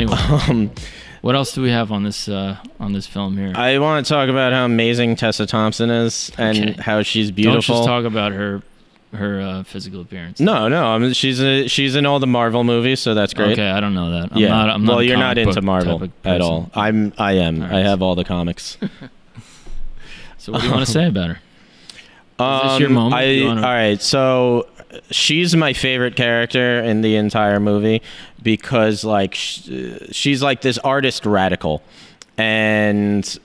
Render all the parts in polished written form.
Anyway, what else do we have on this film here? I want to talk about how amazing Tessa Thompson is and how she's beautiful. Don't just talk about her physical appearance. No. I mean, she's in all the Marvel movies, so that's great. Okay, I don't know that. I'm not you're not into Marvel at all. I am. Right. I have all the comics. So what do you want to say about her? Is this your moment? All right, so she's my favorite character in the entire movie because like she's like this artist radical, and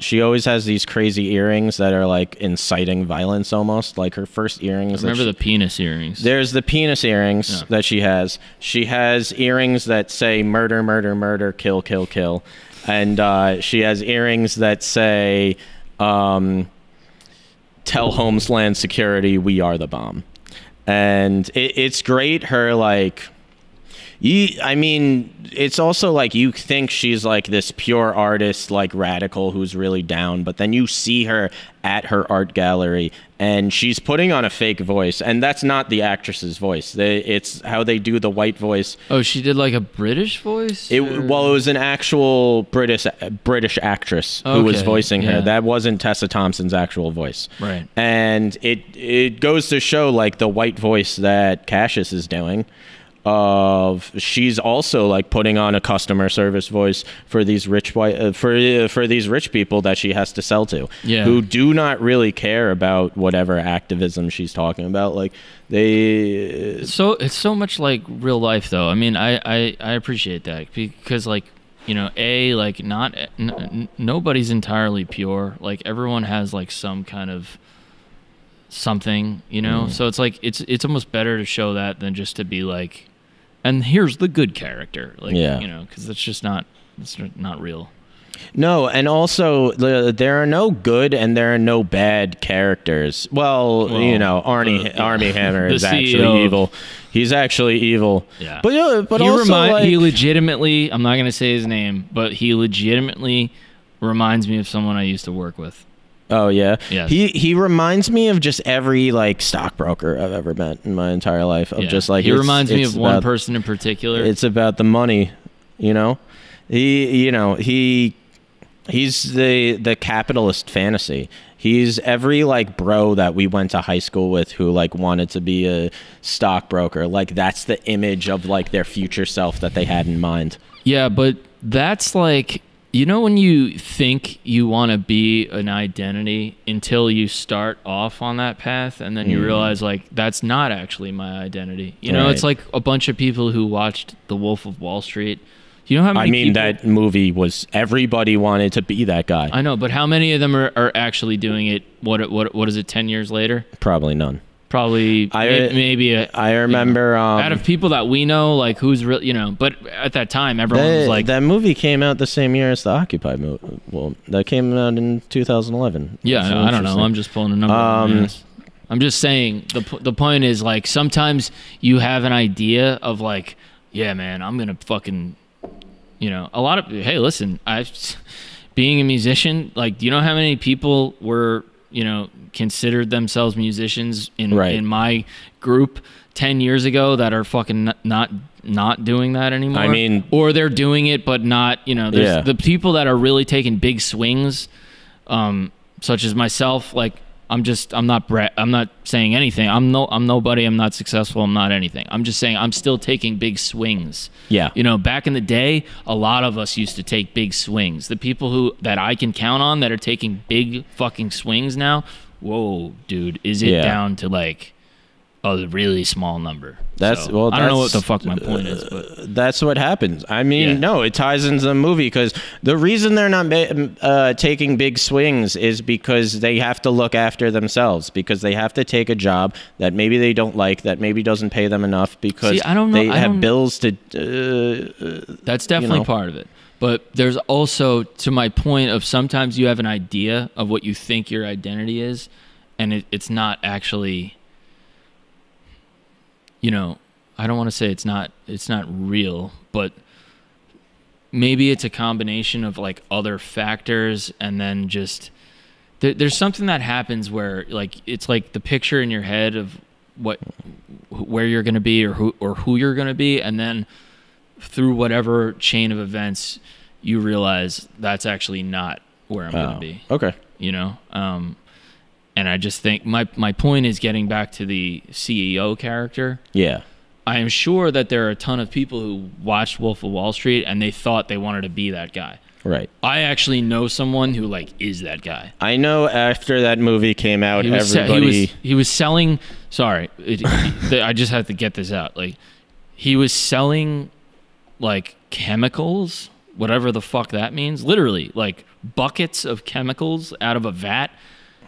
she always has these crazy earrings that are like inciting violence almost. Like her first earrings. Remember the penis earrings? There's the penis earrings that she has. She has earrings that say murder, murder, murder, kill, kill, kill, and she has earrings that say tell Homeland Security we are the bomb. And it's great. Her like, I mean, it's also like you think she's like this pure artist, like radical, who's really down, but then you see her at her art gallery and she's putting on a fake voice, and that's not the actress's voice. It's how they do the white voice. Oh, she did like a British voice? Well, it was an actual British actress who was voicing her. That wasn't Tessa Thompson's actual voice. Right. And it goes to show like the white voice that Cassius is doing. She's also like putting on a customer service voice for these rich for these rich people that she has to sell to, who do not really care about whatever activism she's talking about. Like it's so much like real life though. I mean, I appreciate that because like, you know, like nobody's entirely pure. Like everyone has like some kind of something, you know. So it's like it's almost better to show that than just to be like, and here's the good character, like, you know, because it's not real. No, and also there are no good and there are no bad characters. Well, you know, Armie Hammer is actually evil. He's actually evil. Yeah, but he legitimately, I'm not gonna say his name, but he legitimately reminds me of someone I used to work with. Oh yeah, yes. He reminds me of just every like stockbroker I've ever met in my entire life. Of just like he reminds me of one person in particular. It's about the money, you know. He's the capitalist fantasy. He's every like bro that we went to high school with who like wanted to be a stockbroker. Like that's the image of like their future self that they had in mind. Yeah, but that's like, you know, when you think you want to be an identity until you start off on that path, and then you realize like that's not actually my identity. You know, it's like a bunch of people who watched The Wolf of Wall Street. You know how many that movie was, everybody wanted to be that guy. I know, but how many of them are actually doing it? What is it, 10 years later? Probably none. Probably maybe I remember out of people that we know, like who's real, you know, but at that time everyone was like, that movie came out the same year as the Occupy movie. Well, that came out in 2011. Yeah, I don't know. I'm just pulling a number. I'm just saying the point is like sometimes you have an idea of like, yeah, man, I'm gonna fucking, you know, a lot of, hey, listen, being a musician, like, do you know how many people were, you know, considered themselves musicians in my group 10 years ago that are fucking not doing that anymore? I mean, or they're doing it but not, you know, there's the people that are really taking big swings, such as myself. Like I'm not saying anything. I'm nobody. I'm not successful. I'm not anything. I'm just saying I'm still taking big swings. Yeah. You know, back in the day, a lot of us used to take big swings. The people that I can count on that are taking big fucking swings now, whoa, dude, is it down to like a really small number? I don't know what the fuck my point is, but that's what happens. I mean, no, it ties into the movie because the reason they're not taking big swings is because they have to look after themselves, because they have to take a job that maybe they don't like, that maybe doesn't pay them enough, because they have bills to. That's definitely part of it. But there's also, to my point of sometimes you have an idea of what you think your identity is, and it's not actually. You know, I don't want to say it's not real, but maybe it's a combination of like other factors, and then just there's something that happens where like it's like the picture in your head of where you're going to be or who you're going to be, and then through whatever chain of events, you realize that's actually not where I'm going to be. Okay. You know? And I just think my point is getting back to the CEO character. Yeah. I am sure that there are a ton of people who watched Wolf of Wall Street and they thought they wanted to be that guy. Right. I actually know someone who like is that guy. I know after that movie came out, He was selling. Sorry, I just have to get this out. Like, he was selling like chemicals, whatever the fuck that means. Literally, like buckets of chemicals out of a vat.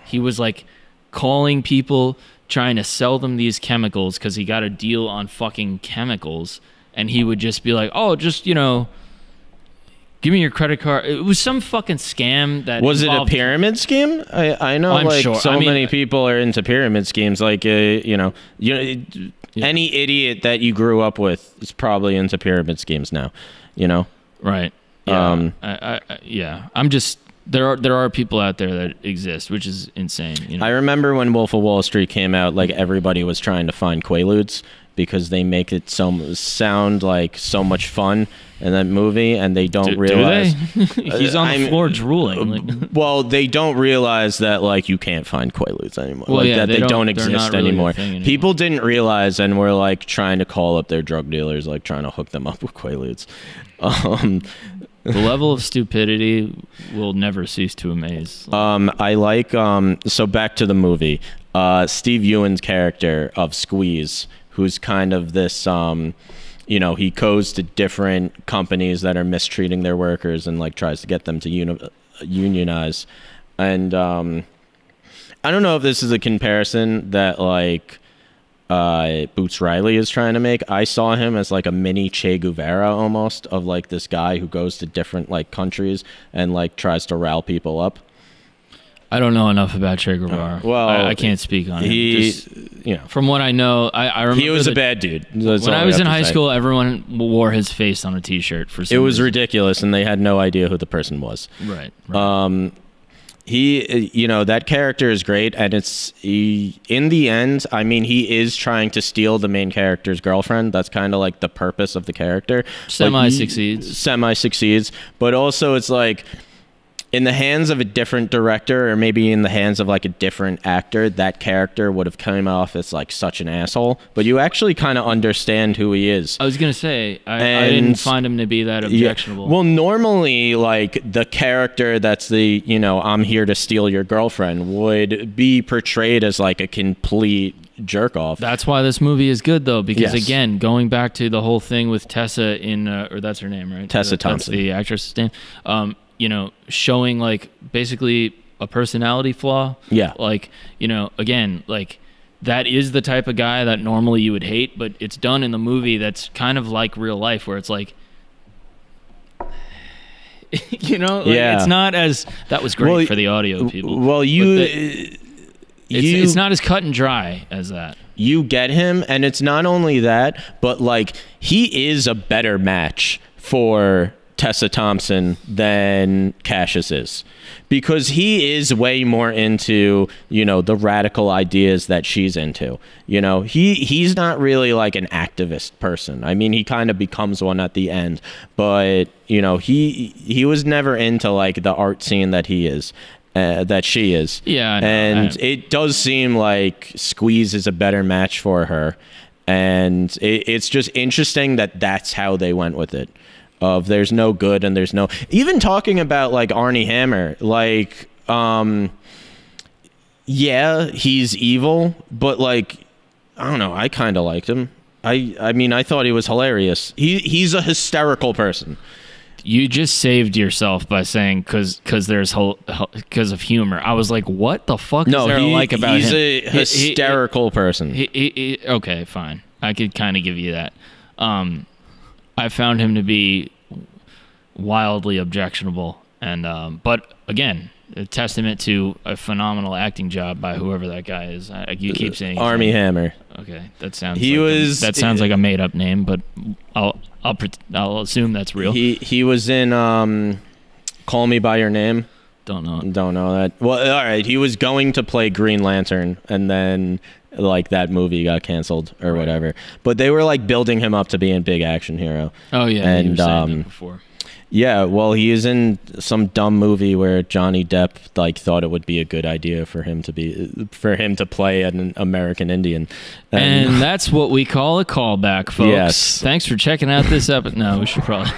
He was like calling people, trying to sell them these chemicals because he got a deal on fucking chemicals, and he would just be like, "Oh, just, you know, give me your credit card." It was some fucking scam that was it a pyramid scheme? I know, I'm like sure. so many people are into pyramid schemes. Like any idiot that you grew up with is probably into pyramid schemes now. You know, right? Yeah. Yeah. I'm just there are people out there that exist, which is insane. You know? I remember when Wolf of Wall Street came out, like everybody was trying to find Quaaludes because they make it sound like so much fun in that movie, and they don't realize. Do they? He's on the floor drooling. Like. Well, they don't realize that like you can't find Quaaludes anymore. Well, like yeah, that they don't exist really anymore. Anymore. People didn't realize, and were like trying to call up their drug dealers, like trying to hook them up with Quaaludes. The level of stupidity will never cease to amaze. I like so back to the movie. Steve Ewan's character of Squeeze, who's kind of this he goes to different companies that are mistreating their workers and like tries to get them to unionize. And I don't know if this is a comparison that like Boots Riley is trying to make. I saw him as like a mini Che Guevara almost, of like this guy who goes to different like countries and like tries to rile people up. I don't know enough about Che Guevara. Well, I can't speak on it. From what I know, I remember he was a bad dude. When I was in high school, everyone wore his face on a T-shirt for some It was reason. ridiculous, and they had no idea who the person was. Right. He, that character is great, and in the end, I mean, he is trying to steal the main character's girlfriend. That's kind of like the purpose of the character. Semi-succeeds, but also it's like, in the hands of a different director, or maybe in the hands of like a different actor, that character would have come off as like such an asshole. But you actually kind of understand who he is. I was gonna say I didn't find him to be that objectionable. Yeah. Well, normally, like the character that's the I'm here to steal your girlfriend would be portrayed as like a complete jerk off. That's why this movie is good, though, because again, going back to the whole thing with Tessa or that's her name, right? Tessa Thompson, that's the actress's name. Showing like basically a personality flaw. Yeah. Like, again, like that is the type of guy that normally you would hate, but it's done in the movie that's kind of like real life, where it's like, it's not as, that was great for the audio people. Well, it's not as cut and dry as that. You get him, and it's not only that, but like he is a better match for Tessa Thompson than Cassius is, because he is way more into the radical ideas that she's into. He's not really like an activist person. I mean, he kind of becomes one at the end, but he was never into like the art scene that he is. That she is. Yeah, I know. And it does seem like Squeeze is a better match for her, and it's just interesting that that's how they went with it. Of there's no good and there's no, even talking about like Armie Hammer, like he's evil, but like I don't know, I kind of liked him. I mean, I thought he was hilarious. He's a hysterical person. You just saved yourself by saying because of humor. I was like, what the fuck is there to like about him? He's a hysterical person. Okay, fine. I could kind of give you that. I found him to be wildly objectionable, and but again, a testament to a phenomenal acting job by whoever that guy is. You keep saying Armie Hammer. Okay, that sounds like a made up name, but I'll assume that's real. He was in Call Me by Your Name. Don't know that. Well, all right. He was going to play Green Lantern, and then like that movie got canceled or whatever. But they were like building him up to being big action hero. Oh yeah, and you were saying that before. Yeah, well, he is in some dumb movie where Johnny Depp like thought it would be a good idea for him to play an American Indian, and that's what we call a callback, folks. Yes. Thanks for checking out this episode. No, we should probably.